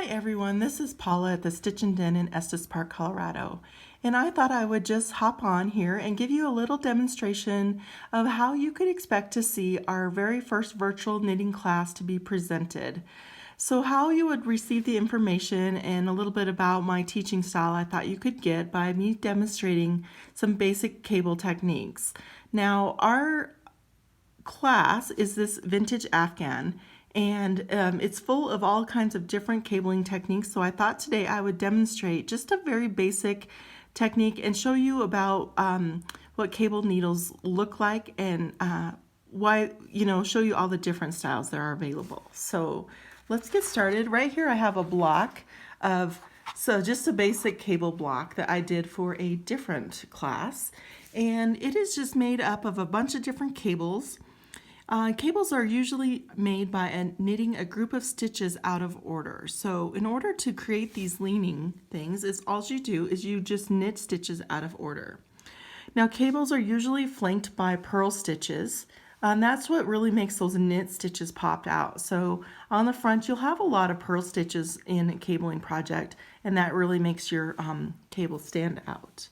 Hi everyone, this is Paula at the Stitchin Den in Estes Park, Colorado. And I thought I would just hop on here and give you a little demonstration of how you could expect to see our very first virtual knitting class to be presented. So how you would receive the information and a little bit about my teaching style I thought you could get by me demonstrating some basic cable techniques. Now our class is this vintage Afghan, and it's full of all kinds of different cabling techniques. So I thought today I would demonstrate just a very basic technique and show you about what cable needles look like and why, show you all the different styles that are available. So let's get started. Right here I have a block of, so just a basic cable block that I did for a different class. And it is just made up of a bunch of different cables. Cables are usually made by knitting a group of stitches out of order. So in order to create these leaning things, all you do is you just knit stitches out of order. Now cables are usually flanked by purl stitches, and that's what really makes those knit stitches pop out. So on the front you'll have a lot of purl stitches in a cabling project, and that really makes your cable stand out.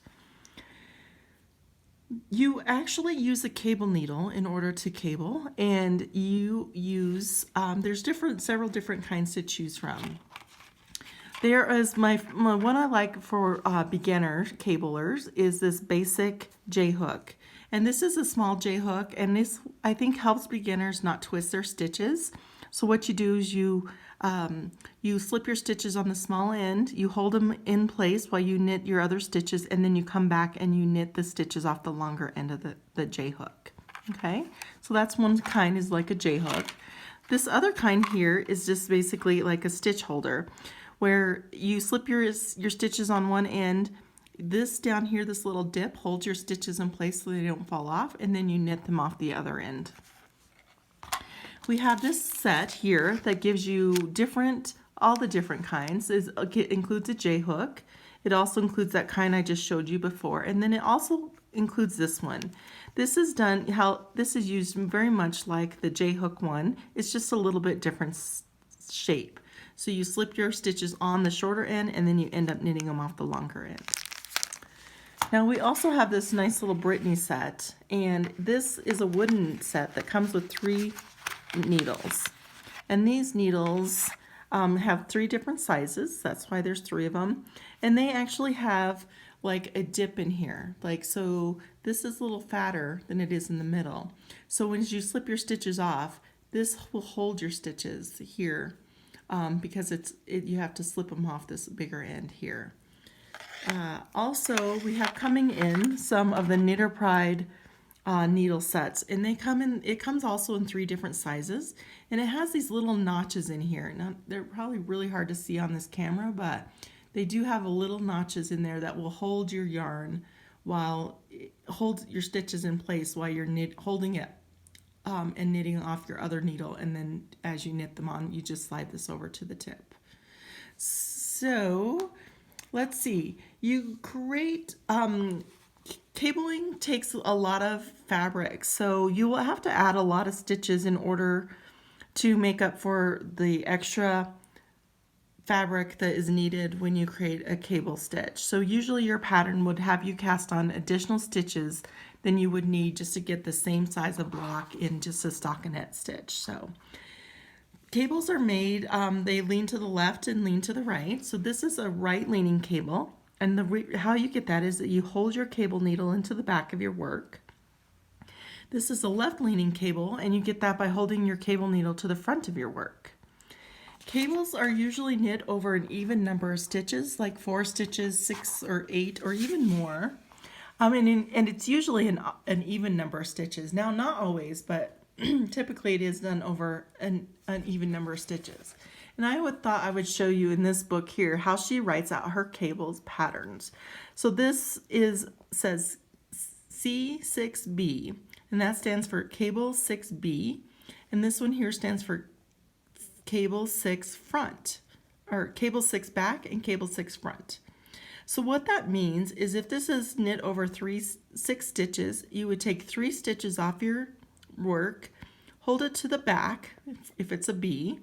You actually use a cable needle in order to cable, and you use, there's several different kinds to choose from. There is my one I like for beginner cablers is this basic J-hook. And this is a small J-hook, and this I think helps beginners not twist their stitches. So what you do is you slip your stitches on the small end, you hold them in place while you knit your other stitches, and then you come back and you knit the stitches off the longer end of the J-hook. Okay, so that's one kind, is like a J-hook. This other kind here is just basically like a stitch holder, where you slip your stitches on one end. This down here, this little dip, holds your stitches in place so they don't fall off, and then you knit them off the other end. We have this set here that gives you all the different kinds. It includes a J-hook. It also includes that kind I just showed you before, and then it also includes this one. This is used very much like the J-hook one. It's just a little bit different shape. So you slip your stitches on the shorter end, and then you end up knitting them off the longer end. Now we also have this nice little Brittany set, and this is a wooden set that comes with 3 needles, and these needles have 3 different sizes. That's why there's 3 of them, and they actually have like a dip in here, so this is a little fatter than it is in the middle. So when you slip your stitches off, this will hold your stitches here, because you have to slip them off this bigger end here. Also, we have coming in some of the Knitter Pride needle sets, and it comes also in 3 different sizes, and it has these little notches in here. Now they're probably really hard to see on this camera, but they do have little notches in there that will hold your yarn hold your stitches in place while you're holding it and knitting off your other needle, and then as you knit them on, you just slide this over to the tip. So let's see, you create cabling takes a lot of fabric, so you will have to add a lot of stitches in order to make up for the extra fabric that is needed when you create a cable stitch. So usually your pattern would have you cast on additional stitches than you would need just to get the same size of block in just a stockinette stitch. So cables are made, they lean to the left and lean to the right. So this is a right leaning cable. And how you get that is that you hold your cable needle into the back of your work. This is a left-leaning cable, and you get that by holding your cable needle to the front of your work. Cables are usually knit over an even number of stitches, like 4 stitches, 6 or 8, or even more. And it's usually an even number of stitches. Now, not always, but typically it is done over an even number of stitches. And I thought I would show you in this book here how she writes out her cables patterns. So this says C6B, and that stands for cable 6B. And this one here stands for cable 6 front, or cable 6 back and cable 6 front. So what that means is if this is knit over 6 stitches, you would take 3 stitches off your work, hold it to the back if it's a B,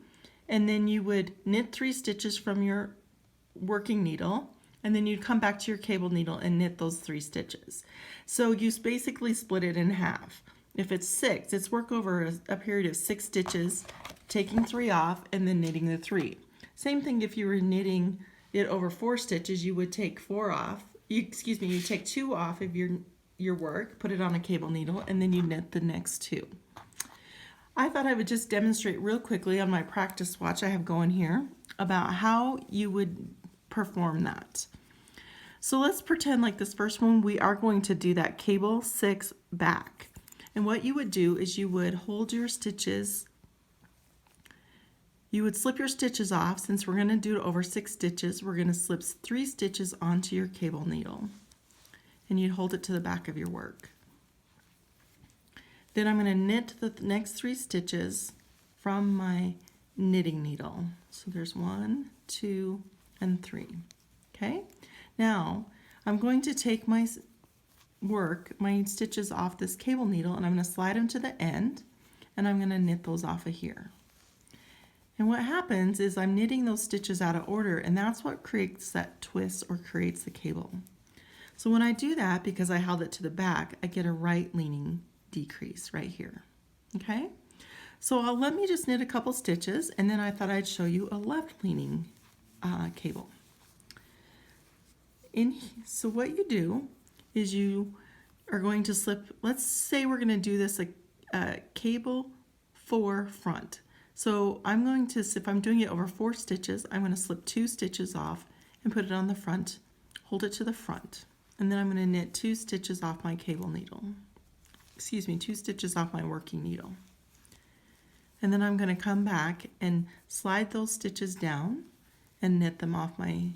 and then you would knit 3 stitches from your working needle, and then you'd come back to your cable needle and knit those 3 stitches. So you basically split it in half. If it's 6, it's work over a period of 6 stitches, taking 3 off and then knitting the 3. Same thing if you were knitting it over 4 stitches, you would take 4 off. You take 2 off of your work, put it on a cable needle, and then you knit the next 2. I thought I would just demonstrate real quickly on my practice swatch I have going here about how you would perform that. So let's pretend like this first one we are going to do that cable 6 back. And what you would do is you would hold your stitches, you would slip your stitches off. Since we're going to do it over 6 stitches, we're going to slip 3 stitches onto your cable needle, and you'd hold it to the back of your work. Then I'm going to knit the next 3 stitches from my knitting needle. So there's 1, 2, and 3. Okay, now I'm going to take my stitches off this cable needle, and I'm going to slide them to the end, and I'm going to knit those off of here. And what happens is I'm knitting those stitches out of order, and that's what creates that twist or creates the cable. So when I do that, because I held it to the back, I get a right leaning decrease right here. Okay, so let me just knit a couple stitches, and then I thought I'd show you a left leaning cable. So what you do is you are going to slip, let's say we're going to do this a cable 4 front. So I'm going to, if I'm doing it over 4 stitches, I'm going to slip 2 stitches off and put it on the front, hold it to the front, and then I'm going to knit 2 stitches off my cable needle. 2 stitches off my working needle. And then I'm going to come back and slide those stitches down and knit them off my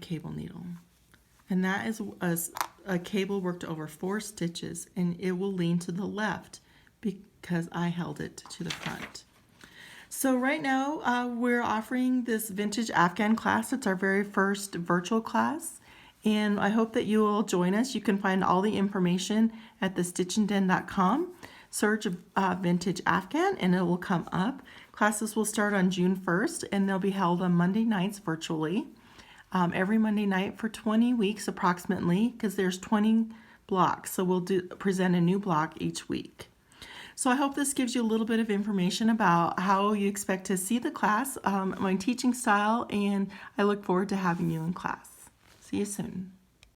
cable needle. And that is a cable worked over 4 stitches, and it will lean to the left because I held it to the front. So right now we're offering this vintage Afghan class. It's our very first virtual class, and I hope that you will join us. You can find all the information at thestitchinden.com. Search vintage Afghan and it will come up. Classes will start on June 1st, and they'll be held on Monday nights virtually. Every Monday night for 20 weeks approximately, because there's 20 blocks. So we'll present a new block each week. So I hope this gives you a little bit of information about how you expect to see the class, my teaching style, and I look forward to having you in class. See you soon.